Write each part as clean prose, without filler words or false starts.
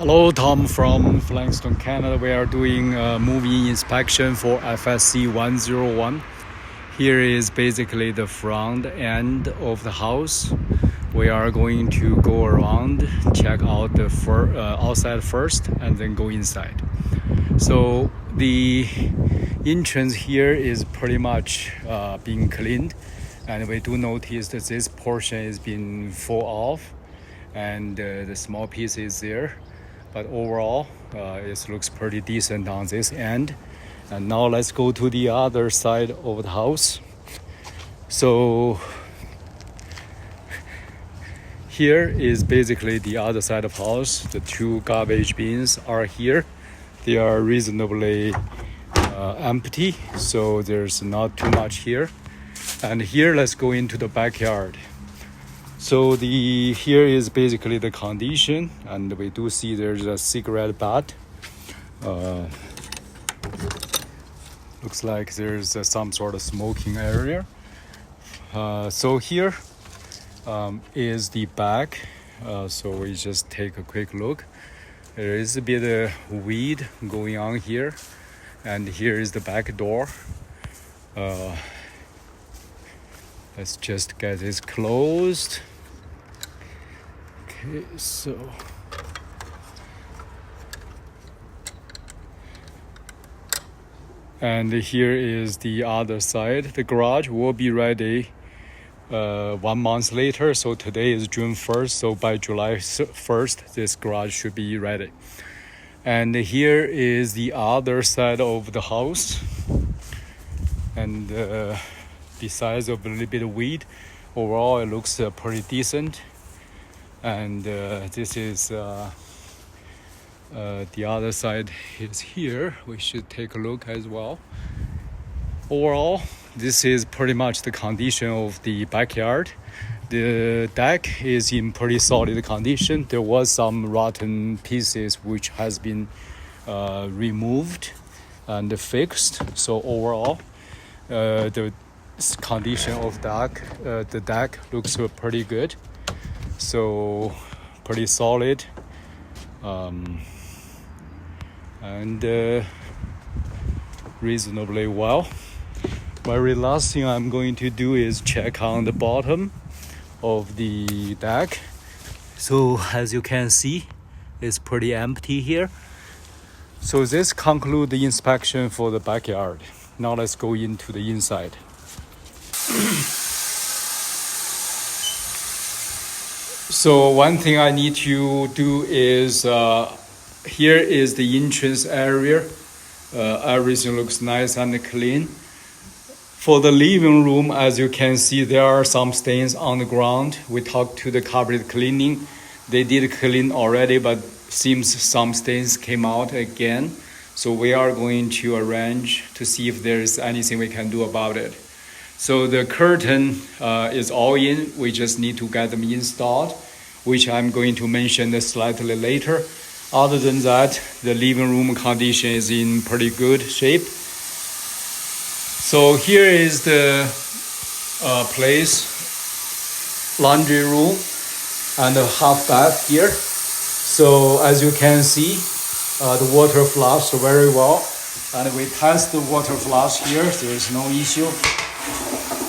Hello, Tom from Flagstone, Canada. We are doing a movie inspection for Fsc101. Here is basically the front end of the house. We are going to go around, check out the outside first, and then go inside. So the entrance here is pretty much being cleaned, and we do notice that this portion is being full off, and the small piece is there. But overall, it looks pretty decent on this end. And now let's go to the other side of the house. So here is basically the other side of the house. The two garbage bins are here. They are reasonably empty, so there's not too much here. And here, let's go into the backyard. So here is basically the condition, and we do see there's a cigarette butt. Looks like there's some sort of smoking area. So here is the back. So we just take a quick look. There is a bit of weed going on here, and here is the back door. Let's just get this closed. Okay, so and here is the other side. The garage will be ready 1 month later. So today is June 1st. So by July 1st, this garage should be ready. And here is the other side of the house. And besides a little bit of weed, overall it looks pretty decent. And this is the other side is here. We should take a look as well. Overall, this is pretty much the condition of the backyard. The deck is in pretty solid condition. There was some rotten pieces which has been removed and fixed. So overall, the condition of the deck looks pretty good. So pretty solid, and reasonably well. Very last thing I'm going to do is check on the bottom of the deck. So as you can see, it's pretty empty here. So this concludes the inspection for the backyard. Now let's go into the inside. So one thing I need to do is, here is the entrance area. Everything looks nice and clean. For the living room, as you can see, there are some stains on the ground. We talked to the carpet cleaning. They did clean already, but seems some stains came out again. So we are going to arrange to see if there is anything we can do about it. So the curtain is all in. We just need to get them installed, which I'm going to mention slightly later. Other than that, the living room condition is in pretty good shape. So here is the place, laundry room, and a half bath here. So as you can see, the water flushed very well. And we test the water flush here, there is no issue.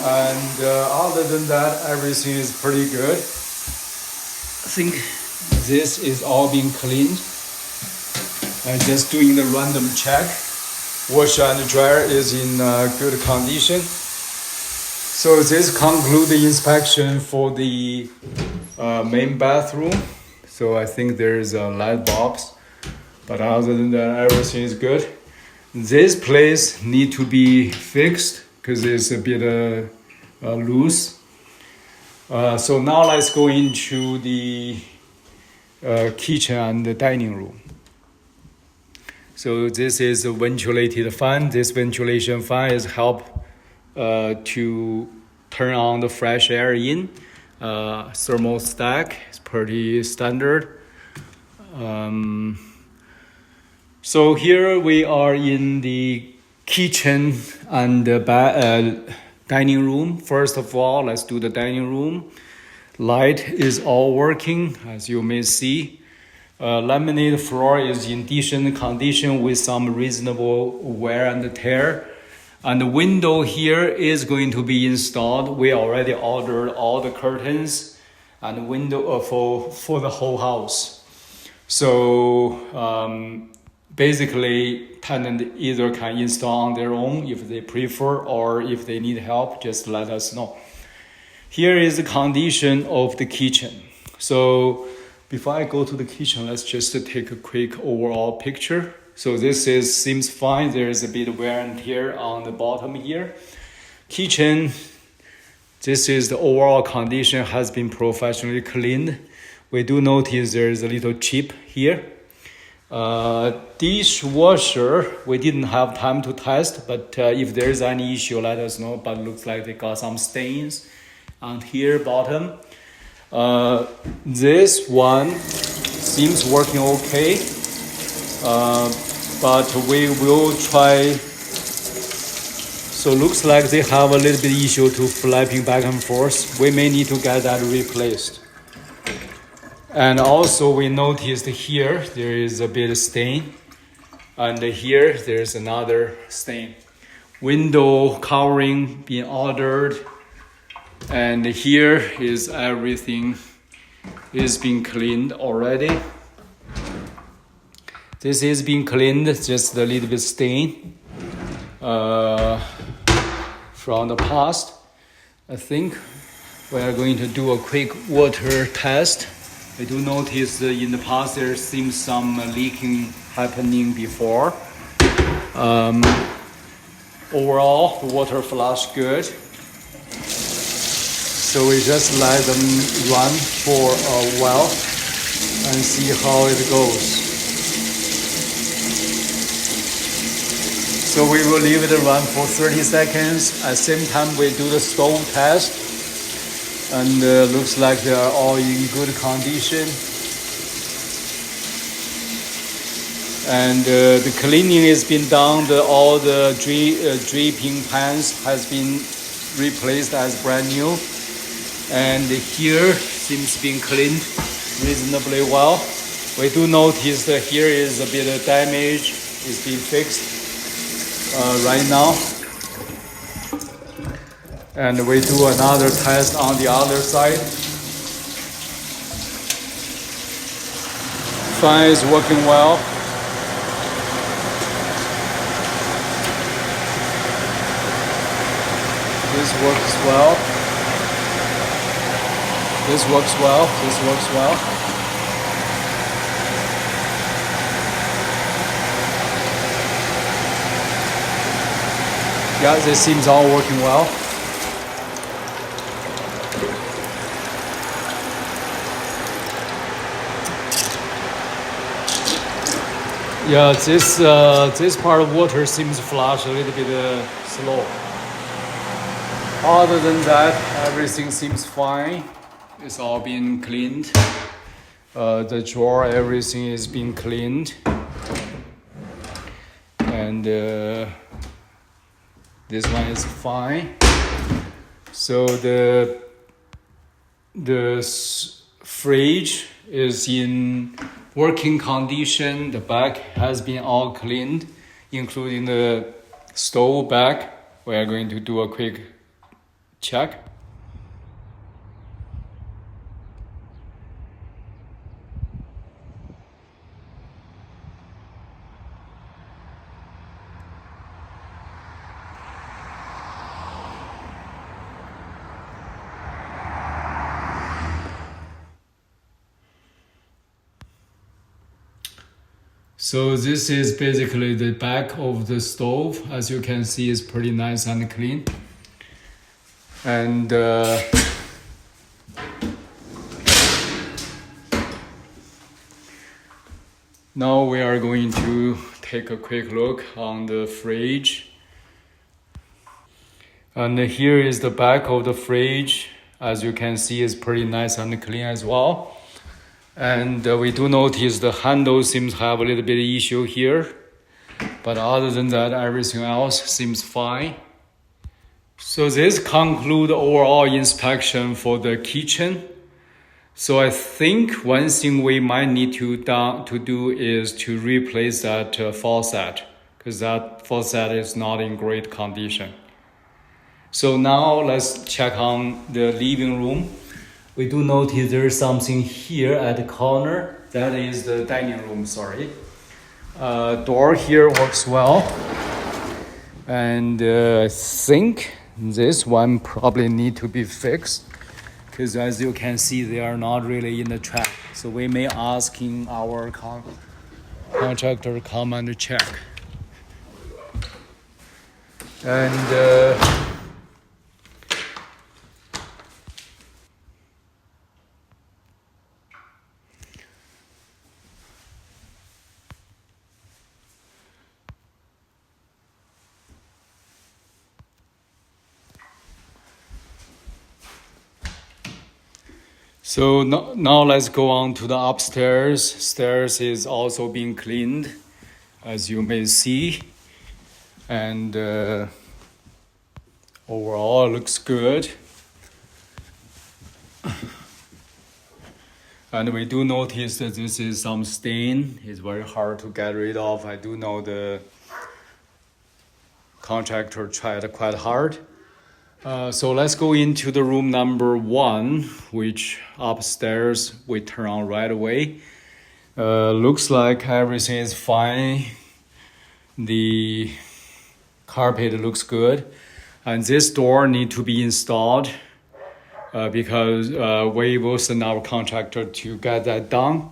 And other than that, everything is pretty good. I think this is all being cleaned. I'm just doing the random check. Washer and dryer is in good condition. So this concludes the inspection for the main bathroom. So I think there is a light bulbs, but other than that, everything is good. This place need to be fixed because it's a bit loose. So now let's go into the kitchen and the dining room. So this is a ventilated fan. This ventilation fan is help to turn on the fresh air in. Thermostat is pretty standard. So here we are in the kitchen and the dining room. First of all, let's do the dining room. Light is all working, as you may see. Laminate floor is in decent condition with some reasonable wear and tear. And the window here is going to be installed. We already ordered all the curtains and window for the whole house. So basically, tenant either can install on their own if they prefer, or if they need help, just let us know. Here is the condition of the kitchen. So before I go to the kitchen, let's just take a quick overall picture. So this seems fine. There is a bit of wear and tear on the bottom here. Kitchen, this is the overall condition, has been professionally cleaned. We do notice there is a little chip here. Dishwasher, we didn't have time to test, but if there is any issue, let us know. But looks like they got some stains on here bottom. This one seems working okay, but we will try. So looks like they have a little bit issue to flapping back and forth. We may need to get that replaced. And also we noticed here there is a bit of stain, and here there's another stain. Window covering being ordered, and here is everything is being cleaned already. This is being cleaned, just a little bit stain from the past. I think we are going to do a quick water test. I do notice in the past there seems some leaking happening before. Overall, the water flush good. So we just let them run for a while and see how it goes. So we will leave it run for 30 seconds. At the same time, we do the stove test. And looks like they are all in good condition. And the cleaning has been done. All the dripping pans has been replaced as brand new. And here seems being cleaned reasonably well. We do notice that here is a bit of damage. It's being fixed right now. And we do another test on the other side. Fan is working well. This works well. This works well. This works well. Yeah, this seems all working well. Yeah, this part of water seems to flush a little bit slow. Other than that, everything seems fine. It's all been cleaned. The drawer, everything is being cleaned. And this one is fine. So the fridge is in working condition. The back has been all cleaned, including the stove back. We are going to do a quick check. So this is basically the back of the stove. As you can see, it's pretty nice and clean. And now we are going to take a quick look on the fridge. And here is the back of the fridge. As you can see, it's pretty nice and clean as well. And we do notice the handle seems to have a little bit of issue here. But other than that, everything else seems fine. So this concludes overall inspection for the kitchen. So I think one thing we might need to do is to replace that faucet, because that faucet is not in great condition. So now let's check on the living room. We do notice there's something here at the corner. That is the dining room, sorry. Door here works well. And I think this one probably need to be fixed, because as you can see, they are not really in the track. So we may asking our contractor to come and check. And so now let's go on to the upstairs. Stairs is also being cleaned, as you may see. And overall it looks good. And we do notice that this is some stain. It's very hard to get rid of. I do know the contractor tried quite hard. So let's go into the room number 1, which upstairs we turn on right away. Looks like everything is fine. The carpet looks good. And this door needs to be installed because we will send our contractor to get that done.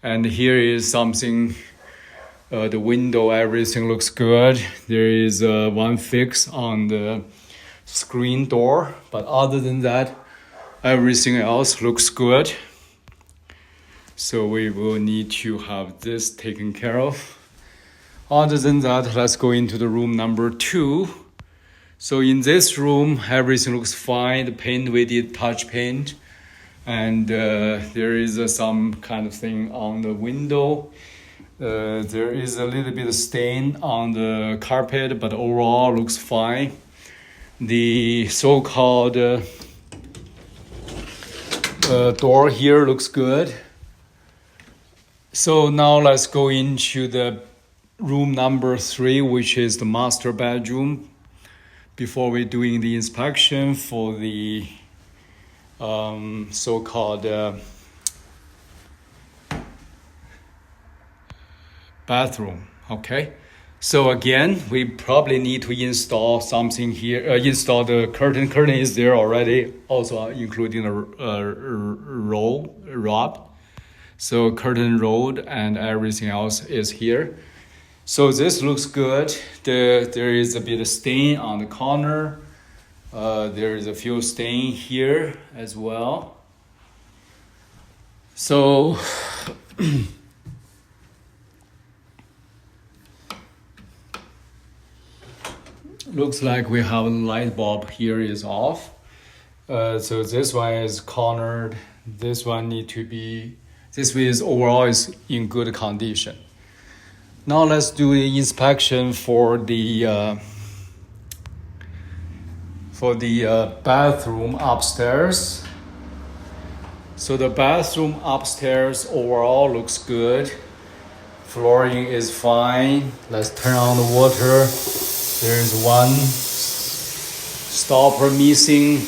And here is something, the window, everything looks good. There is one fix on the screen door, but other than that, everything else looks good. So we will need to have this taken care of. Other than that, let's go into the room number 2. So in this room, everything looks fine. The paint, we did touch paint. And there is some kind of thing on the window. There is a little bit of stain on the carpet, but overall looks fine. The so-called door here looks good. So now let's go into the room number 3, which is the master bedroom. Before we're doing the inspection for the so-called bathroom, okay? So again, we probably need to install something here, install the curtain. Curtain is there already, also including a rod. So curtain rod and everything else is here. So this looks good. There is a bit of stain on the corner. There is a few stain here as well. So looks like we have a light bulb here is off. So this one is cornered. This one need to be, this one is overall is in good condition. Now let's do the inspection for the bathroom upstairs. So the bathroom upstairs overall looks good. Flooring is fine. Let's turn on the water. There's one stopper missing,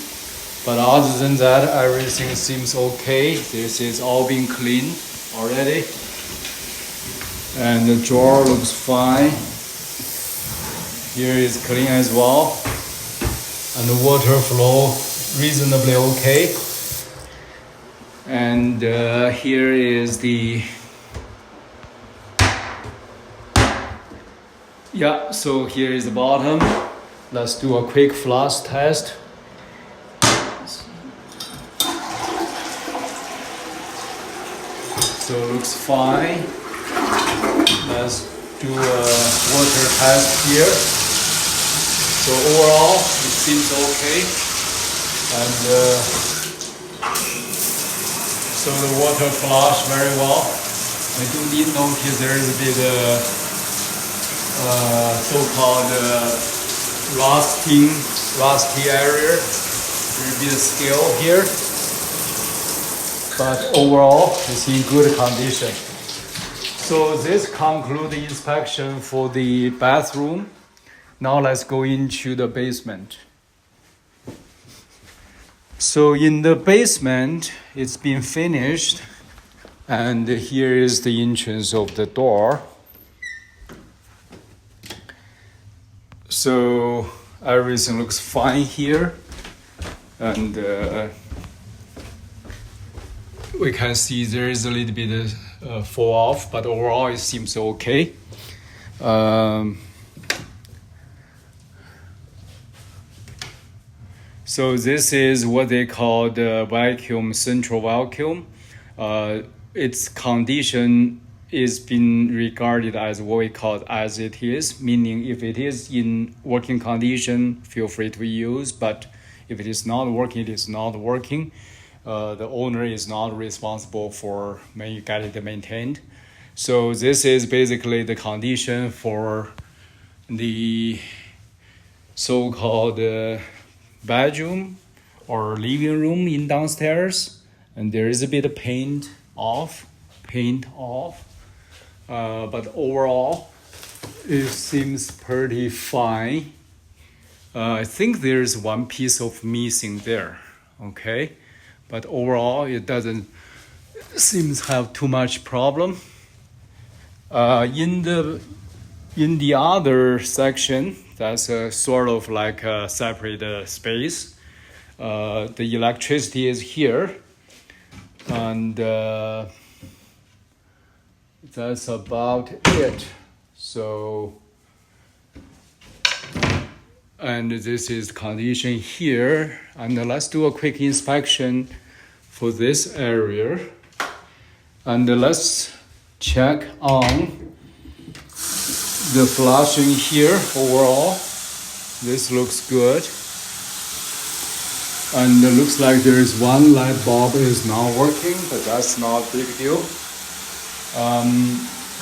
but other than that, everything seems okay. This is all being cleaned already. And the drawer looks fine. Here is clean as well. And the water flow reasonably okay. And here is the, yeah, so here is the bottom. Let's do a quick flush test. So it looks fine. Let's do a water test here. So overall, it seems okay. And so the water flush very well. I do need notice there is a bit so-called rusty area. There's a bit of scale here. but overall it's in good condition. So this concludes the inspection for the bathroom. Now let's go into the basement. So in the basement, it's been finished, and here is the entrance of the door. So everything looks fine here, and we can see there is a little bit of fall off, but overall it seems okay. So this is what they call the vacuum, central vacuum. Its condition is been regarded as what we call as it is, meaning if it is in working condition, feel free to use, but if it is not working, it is not working. The owner is not responsible for getting it maintained. So this is basically the condition for the so-called bedroom or living room in downstairs, and there is a bit of paint off, but overall it seems pretty fine. I think there's one piece of missing there, okay, but overall it doesn't seem to have too much problem. In the other section, that's a sort of like a separate space. The electricity is here, and that's about it. So, and this is condition here. And let's do a quick inspection for this area. And let's check on the flushing here. Overall, this looks good, and it looks like there is one light bulb is not working, but that's not a big deal.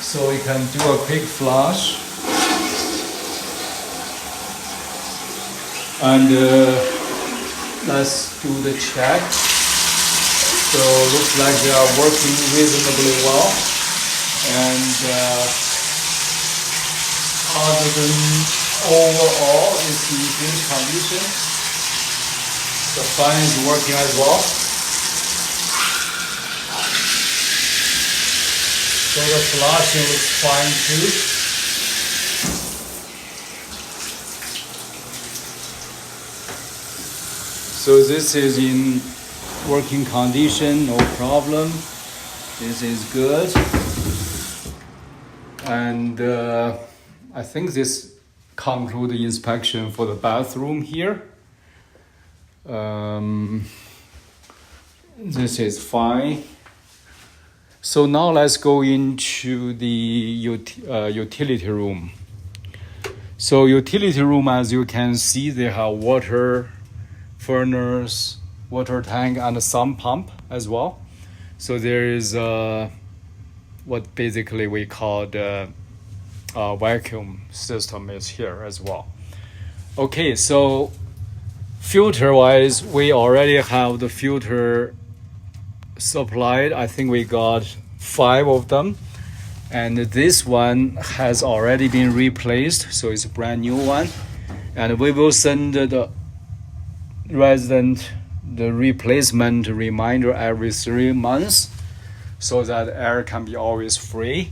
So we can do a quick flush, and let's do the check. So it looks like they are working reasonably well, and other than overall it's in good condition. The fan is working as well. So the flushing looks fine too. So this is in working condition, no problem. This is good. And I think this concludes the inspection for the bathroom here. This is fine. So now let's go into the utility room. So utility room, as you can see, they have water, furnace, water tank, and a sump pump as well. So there is what basically we call the vacuum system is here as well. Okay, so filter wise, we already have the filter supplied. I think we got 5 of them, and this one has already been replaced, so it's a brand new one, and we will send the resident the replacement reminder every 3 months so that air can be always fresh.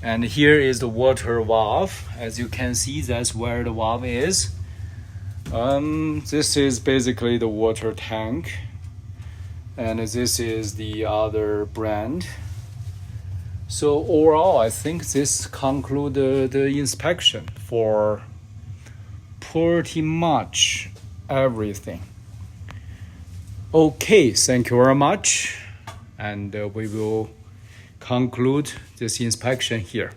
And here is the water valve. As you can see, that's where the valve is. This is basically the water tank, and this is the other brand. So overall, I think this concludes the inspection for pretty much everything. Okay, thank you very much, and we will conclude this inspection here.